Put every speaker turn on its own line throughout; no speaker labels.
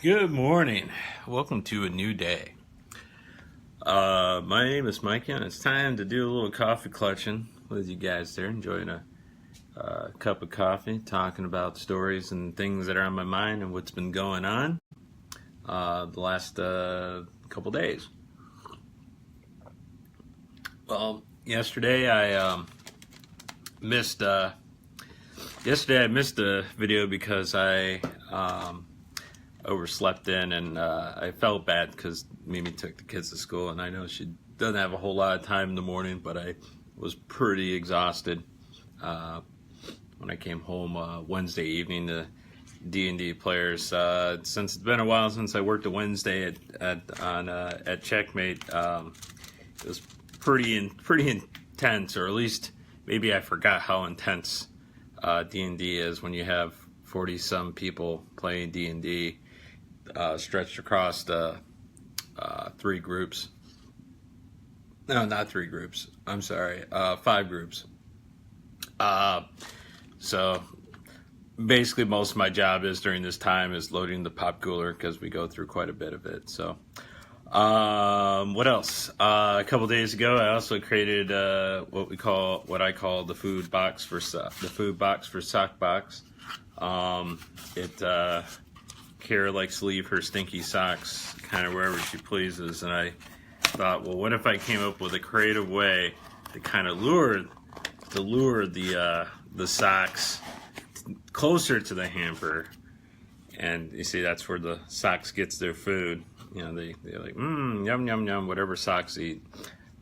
Good morning. Welcome to a new day. My name is Mikeyo, and it's time to do a little coffee clutching with you guys there, enjoying a cup of coffee, talking about stories and things that are on my mind and what's been going on the last couple days. Well, yesterday I missed a video because I overslept in, and I felt bad because Mimi took the kids to school, and I know she doesn't have a whole lot of time in the morning, but I was pretty exhausted when I came home Wednesday evening. The D&D players, since it's been a while since I worked a Wednesday at Checkmate, it was pretty intense, or at least maybe I forgot how intense D&D is when you have 40-some people playing D&D stretched across three groups. No, not three groups. I'm sorry, 5 groups. So basically most of my job is during this time is loading the pop cooler because we go through quite a bit of it. So what else? A couple days ago, I also created what I call the food box for sock box. Kara likes to leave her stinky socks kind of wherever she pleases, and I thought, well, what if I came up with a creative way to kind of lure the socks closer to the hamper, and you see that's where the socks gets their food. You know, they're like, yum, yum, yum, whatever socks eat.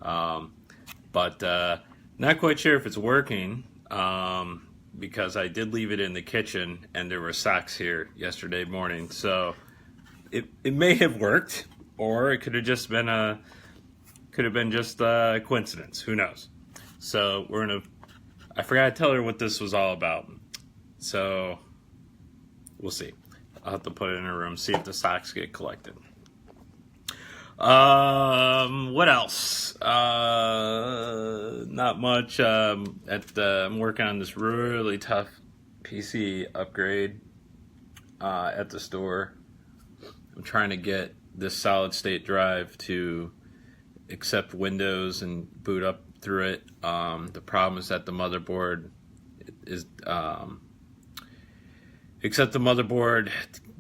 But not quite sure if it's working, because I did leave it in the kitchen, and there were socks here yesterday morning. So it may have worked, or it could have been just a coincidence. Who knows? So I forgot to tell her what this was all about. So we'll see. I'll have to put it in her room, see if the socks get collected. What else? Not much. I'm working on this really tough PC upgrade at the store. I'm trying to get this solid state drive to accept Windows and boot up through it. The problem is that the motherboard is except the motherboard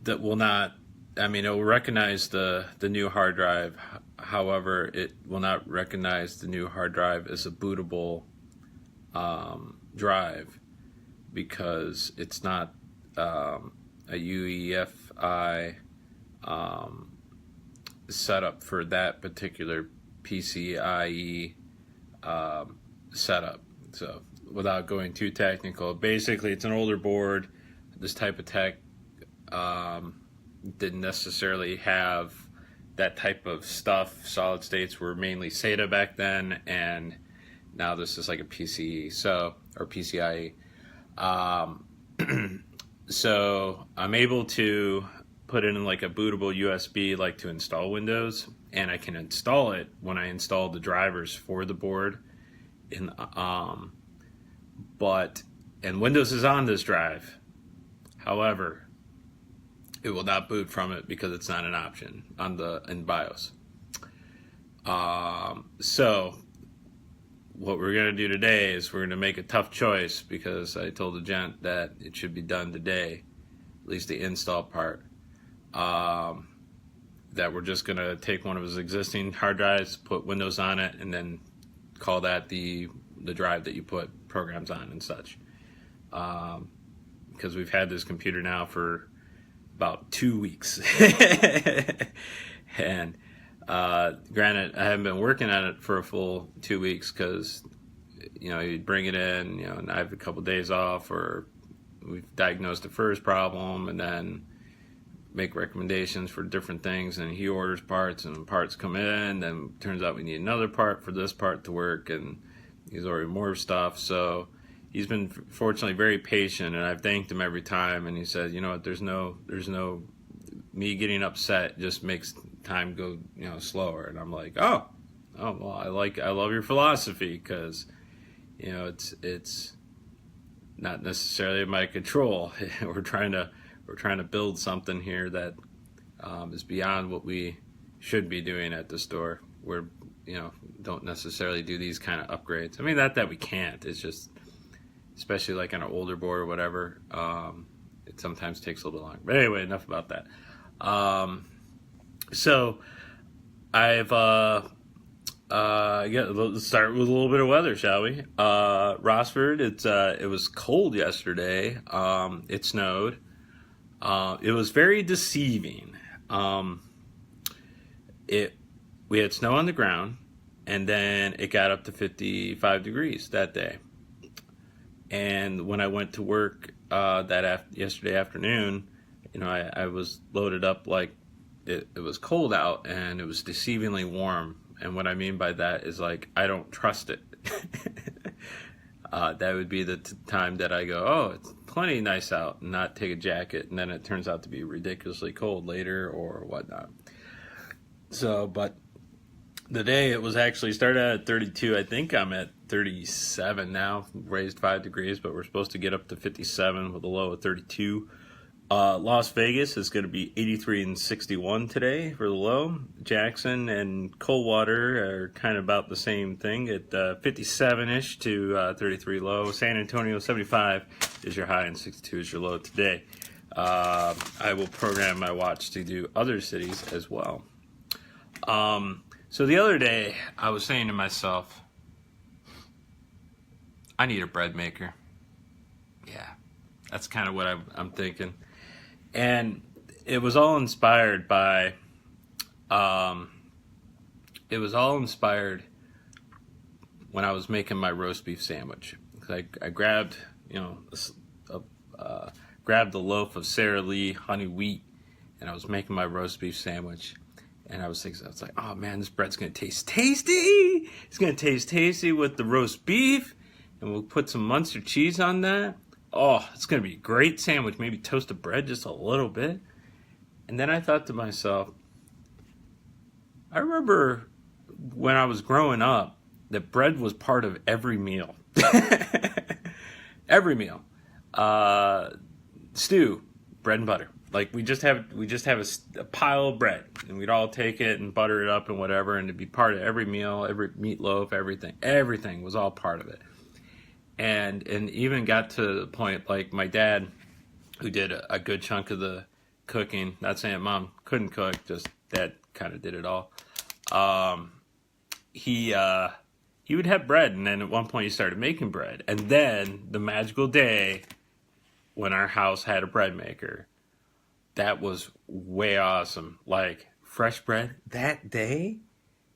that will not. I mean, it will recognize the new hard drive. However, it will not recognize the new hard drive as a bootable drive because it's not a E2.5 setup for that particular PCIe setup. So, without going too technical, basically, it's an older board. This type of tech didn't necessarily have that type of stuff. Solid states were mainly SATA back then, and now this is like a PCIe, or PCIe. So I'm able to put in like a bootable USB, like to install Windows, and I can install it when I install the drivers for the board. And Windows is on this drive. However, it will not boot from it because it's not an option in BIOS. So what we're going to do today is we're going to make a tough choice because I told the gent that it should be done today, at least the install part. That we're just going to take one of his existing hard drives, put Windows on it, and then call that the drive that you put programs on and such. Because we've had this computer now for about 2 weeks. And granted, I haven't been working on it for a full 2 weeks because, you'd bring it in, and I have a couple days off, or we've diagnosed the first problem and then make recommendations for different things, and he orders parts and parts come in, then turns out we need another part for this part to work, and he's ordering more stuff. So he's been fortunately very patient, and I've thanked him every time. And he said, "You know what? There's no me getting upset just makes time go slower." And I'm like, oh well, I love your philosophy because it's not necessarily in my control. We're trying to we're trying to build something here that is beyond what we should be doing at the store. We're, don't necessarily do these kind of upgrades. I mean, not that we can't. It's just, especially like on an older board or whatever, it sometimes takes a little bit long. But anyway, enough about that. So I've let's start with a little bit of weather, shall we? Rossford, it was cold yesterday. It snowed. It was very deceiving. We had snow on the ground, and then it got up to 55 degrees that day. And when I went to work yesterday afternoon, I was loaded up like it was cold out, and it was deceivingly warm. And what I mean by that is, like, I don't trust it. That would be the time that I go, oh, it's plenty nice out, and not take a jacket, and then it turns out to be ridiculously cold later or whatnot. So, but the day it was actually started at 32. I think I'm at 37 now, raised 5 degrees, but we're supposed to get up to 57 with a low of 32. Las Vegas is going to be 83 and 61 today for the low. Jackson and Coldwater are kind of about the same thing at 57-ish to 33 low. San Antonio 75 is your high and 62 is your low today. I will program my watch to do other cities as well. So the other day I was saying to myself, I need a bread maker. Yeah, that's kind of what I'm thinking. And it was all inspired by, when I was making my roast beef sandwich. I grabbed, grabbed a loaf of Sara Lee honey wheat, and I was making my roast beef sandwich. And I was like, oh man, this bread's going to taste tasty. It's going to taste tasty with the roast beef, and we'll put some Munster cheese on that. Oh, it's going to be a great sandwich. Maybe toast the bread just a little bit. And then I thought to myself, I remember when I was growing up that bread was part of every meal. Every meal. Stew, bread and butter. Like we just have a pile of bread, and we'd all take it and butter it up and whatever, and it'd be part of every meal, every meatloaf, everything was all part of it. And even got to the point, like my dad, who did a good chunk of the cooking, not saying mom couldn't cook, just dad kind of did it all. He would have bread, and then at one point he started making bread. And then the magical day when our house had a bread maker, that was way awesome. Like fresh bread that day,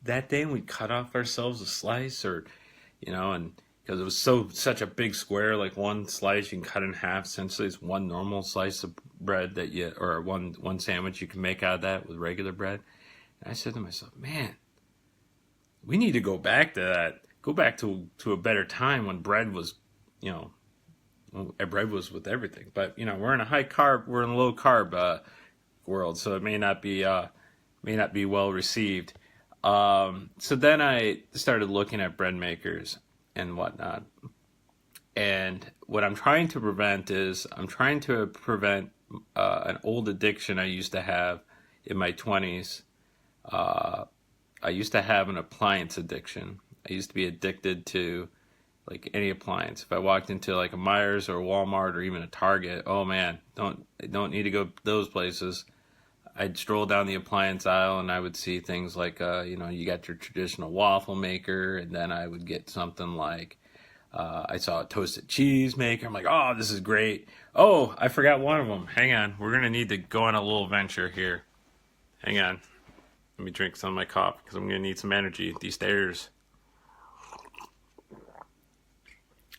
and we cut off ourselves a slice, or and because it was such a big square, like one slice you can cut in half. Essentially, it's one normal slice of bread or one sandwich you can make out of that with regular bread. And I said to myself, man, we need to go back to that. Go back to a better time when bread was, bread was with everything. But we're in a low carb world, so it may not be well received. So then I started looking at bread makers and whatnot. And what I'm trying to prevent an old addiction I used to have in my 20s. I used to have an appliance addiction. I used to be addicted to like any appliance. If I walked into like a Myers or a Walmart or even a Target, oh man, don't need to go those places. I'd stroll down the appliance aisle and I would see things like, you got your traditional waffle maker, and then I would get something like, I saw a toasted cheese maker. I'm like, oh, this is great. Oh, I forgot one of them. Hang on. We're going to need to go on a little venture here. Hang on. Let me drink some of my coffee because I'm going to need some energy at these stairs.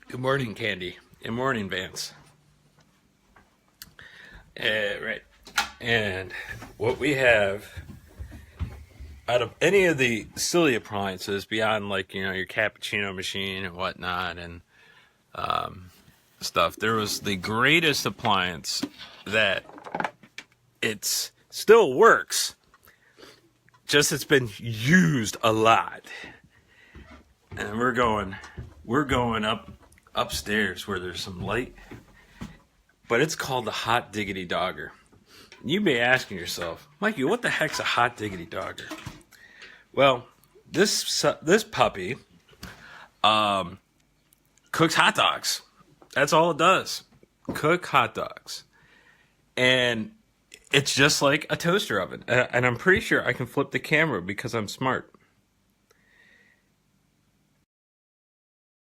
Good morning, Candy. Good morning, Vance. Right. And what we have out of any of the silly appliances beyond like, your cappuccino machine and whatnot and stuff, there was the greatest appliance that it still works. Just it's been used a lot. And we're going upstairs where there's some light. but it's called the Hot Diggity Dogger. You may be asking yourself, Mikey, what the heck's a Hot Diggity Dogger? Well, this puppy cooks hot dogs. That's all it does. Cook hot dogs. And it's just like a toaster oven. And I'm pretty sure I can flip the camera because I'm smart.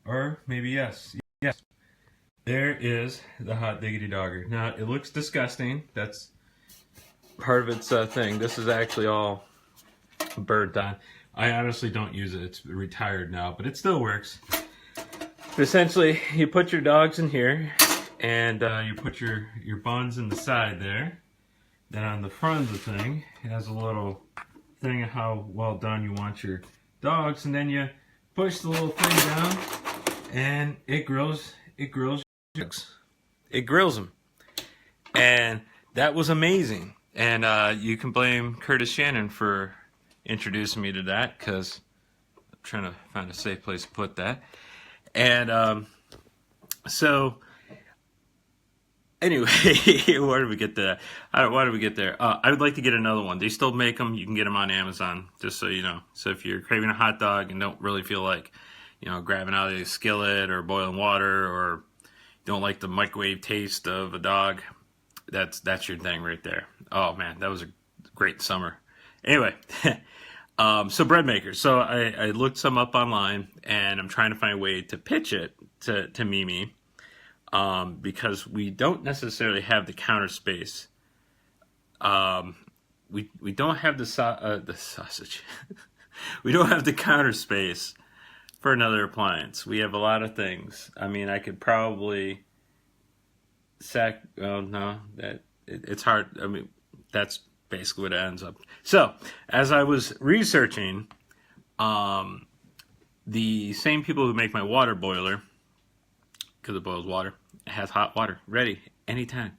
Or maybe yes. Yes. There is the Hot Diggity Dogger. Now, it looks disgusting. That's part of its thing. This is actually all burnt on. I honestly don't use it. It's retired now, but it still works. But essentially, you put your dogs in here, and you put your buns in the side there. Then on the front of the thing, it has a little thing of how well done you want your dogs, and then you push the little thing down, and it grills dogs. It grills them, and that was amazing. And you can blame Curtis Shannon for introducing me to that, because I'm trying to find a safe place to put that. And so anyway, where did we get there? Why did we get there? I would like to get another one. They still make them. You can get them on Amazon, just so you know. So if you're craving a hot dog and don't really feel like, grabbing out of the skillet or boiling water, or don't like the microwave taste of a dog, that's your thing right there. Oh man, that was a great summer. Anyway, so bread makers. So I looked some up online, and I'm trying to find a way to pitch it to Mimi. Because we don't necessarily have the counter space. We don't have the sausage. We don't have the counter space for another appliance. We have a lot of things. I mean, I could probably it's hard. I mean, that's basically what it ends up. So, as I was researching, the same people who make my water boiler, because it boils water, it has hot water ready anytime.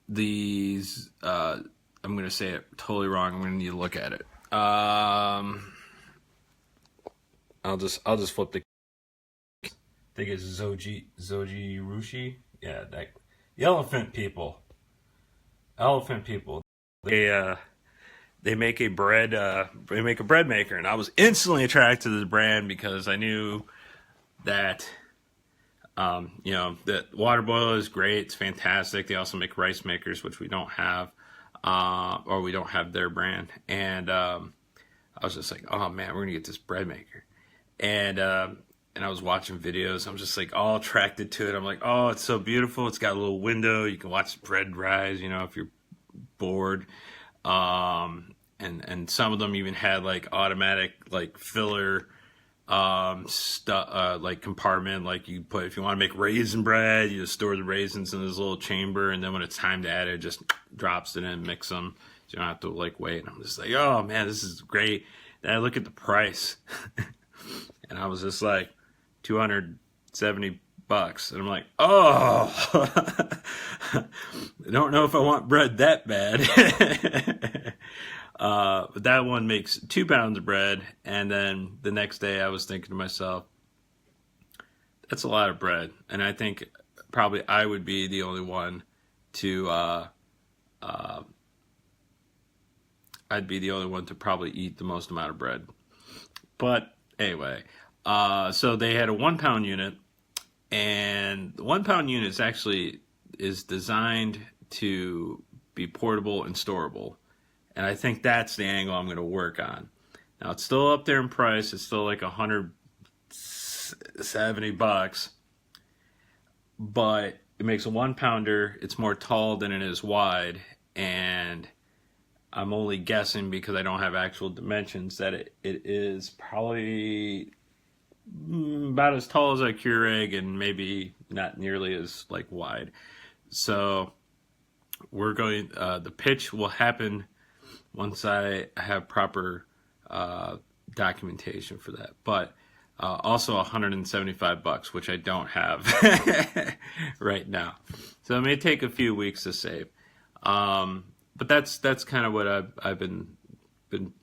These I'm going to say it totally wrong. I'm going to need to look at it. I'll just flip the. I think it's Zoji Rushi. Yeah, that the elephant people. They make a bread maker, and I was instantly attracted to the brand because I knew that that water boiler is great. It's fantastic. They also make rice makers, which we don't have, or we don't have their brand. And I was just like, oh man, we're gonna get this bread maker. And I was watching videos. I'm just like all attracted to it. I'm like, oh, it's so beautiful. It's got a little window. You can watch bread rise, if you're bored. And some of them even had like automatic like filler like compartment, like you put, if you want to make raisin bread, you just store the raisins in this little chamber, and then when it's time to add it just drops it in and mix them, so you don't have to like wait. And I'm just like, oh man, this is great. Then I look at the price and I was just like $270, and I'm like, oh, I don't know if I want bread that bad. But that one makes 2 pounds of bread, and then the next day I was thinking to myself, that's a lot of bread, and I think probably I would be the only one to I'd be the only one to probably eat the most amount of bread. But anyway, so they had a 1 pound unit, and the 1 pound unit is designed to be portable and storable. And I think that's the angle I'm going to work on. Now, it's still up there in price. It's still like $170, but it makes a 1 pounder. It's more tall than it is wide, and I'm only guessing because I don't have actual dimensions that it is probably about as tall as a Keurig and maybe not nearly as like wide. So we're going. The pitch will happen once I have proper documentation for that. But also $175, which I don't have right now. So it may take a few weeks to save. But that's kind of what I've been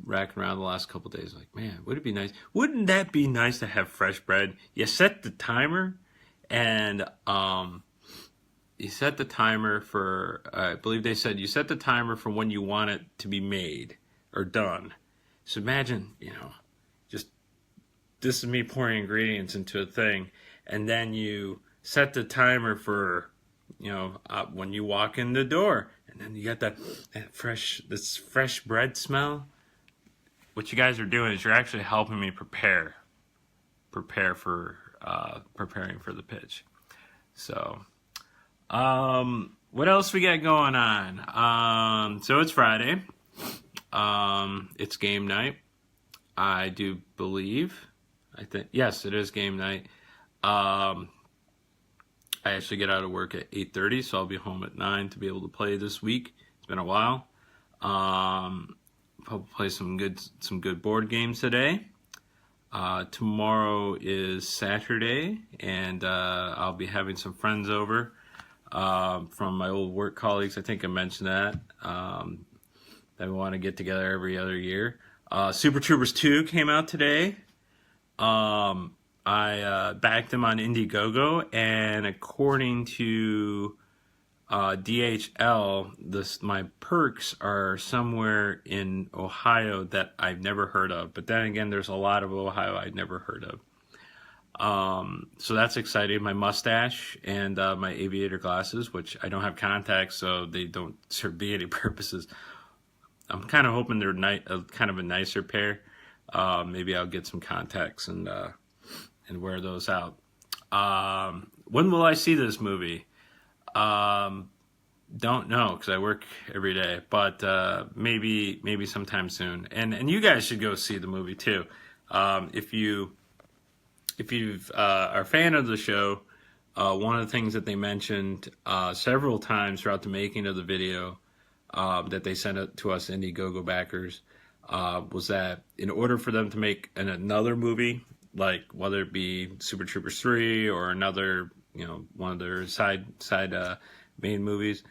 racking around the last couple of days. Like, man, would it be nice? Wouldn't that be nice to have fresh bread? You set the timer, And you set the timer for, I believe they said you set the timer for when you want it to be made or done. So imagine, just this is me pouring ingredients into a thing, and then you set the timer for, when you walk in the door, and then you got that this fresh bread smell. What you guys are doing is you're actually helping me prepare for preparing for the pitch. So, what else we got going on? So it's Friday. It's game night. I do believe. Yes, it is game night. I actually get out of work at 8:30, so I'll be home at 9 to be able to play this week. It's been a while. I'll play some good board games today. Tomorrow is Saturday, and I'll be having some friends over from my old work colleagues. I think I mentioned that. That we want to get together every other year. Super Troopers 2 came out today. I backed them on Indiegogo, and according to DHL, my perks are somewhere in Ohio that I've never heard of. But then again, there's a lot of Ohio I've never heard of. So that's exciting. My mustache and my aviator glasses, which I don't have contacts, so they don't serve me any purposes. I'm kind of hoping they're kind of a nicer pair. Maybe I'll get some contacts and wear those out. When will I see this movie? Don't know, because I work every day, but maybe sometime soon. And you guys should go see the movie too. If you are a fan of the show, one of the things that they mentioned several times throughout the making of the video that they sent it to us Indiegogo backers was that in order for them to make another movie, like whether it be Super Troopers 3 or another, one of their side main movies,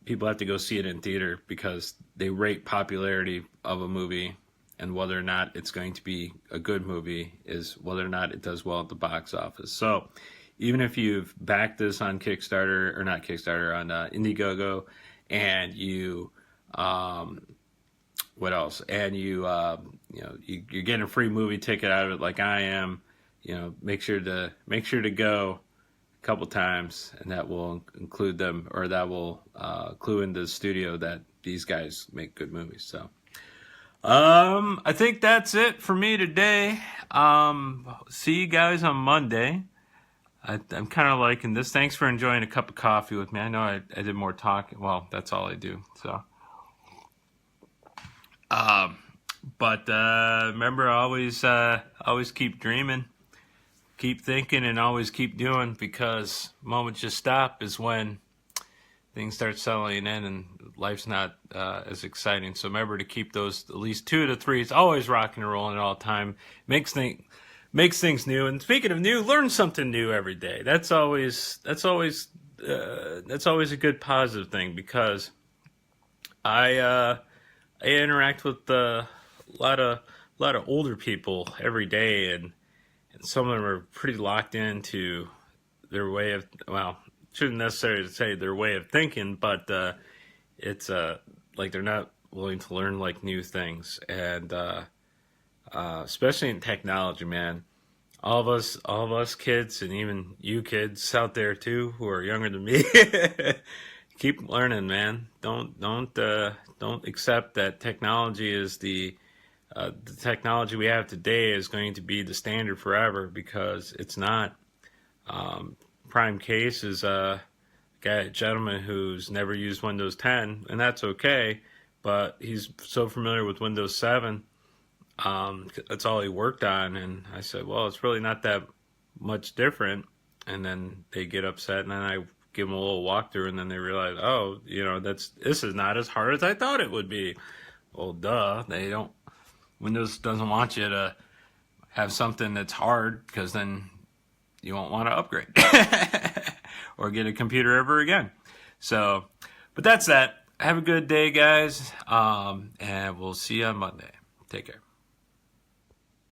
people have to go see it in theater because they rate popularity of a movie, and whether or not it's going to be a good movie is whether or not it does well at the box office. So even if you've backed this on Kickstarter, or not Kickstarter, on Indiegogo, and you what else? And you're getting a free movie ticket out of it, like I am. Make sure to go a couple times, and that will include them, or that will clue into the studio that these guys make good movies. So, I think that's it for me today. See you guys on Monday. I'm kind of liking this. Thanks for enjoying a cup of coffee with me. I know I did more talking. Well, that's all I do. So. But remember, always keep dreaming, keep thinking, and always keep doing, because the moment you stop is when things start settling in and life's not as exciting. So remember to keep those at least 2 to 3. It's always rocking and rolling at all time. Makes things new. And speaking of new, learn something new every day. That's always a good positive thing, because I interact with a lot of older people every day, and some of them are pretty locked into their way of, shouldn't necessarily say their way of thinking, but it's like they're not willing to learn like new things, and especially in technology, man. All of us kids, and even you kids out there too, who are younger than me, keep learning, man. Don't accept that technology is the technology we have today is going to be the standard forever, because it's not. Prime case is a gentleman who's never used Windows 10, and that's okay, but he's so familiar with Windows 7. That's all he worked on, and I said, well, it's really not that much different. And then they get upset, and then I give them a little walkthrough, and then they realize, oh, this is not as hard as I thought it would be. Well, duh, Windows doesn't want you to have something that's hard, because then you won't want to upgrade or get a computer ever again. So, but that's that. Have a good day, guys, and we'll see you on Monday. Take care.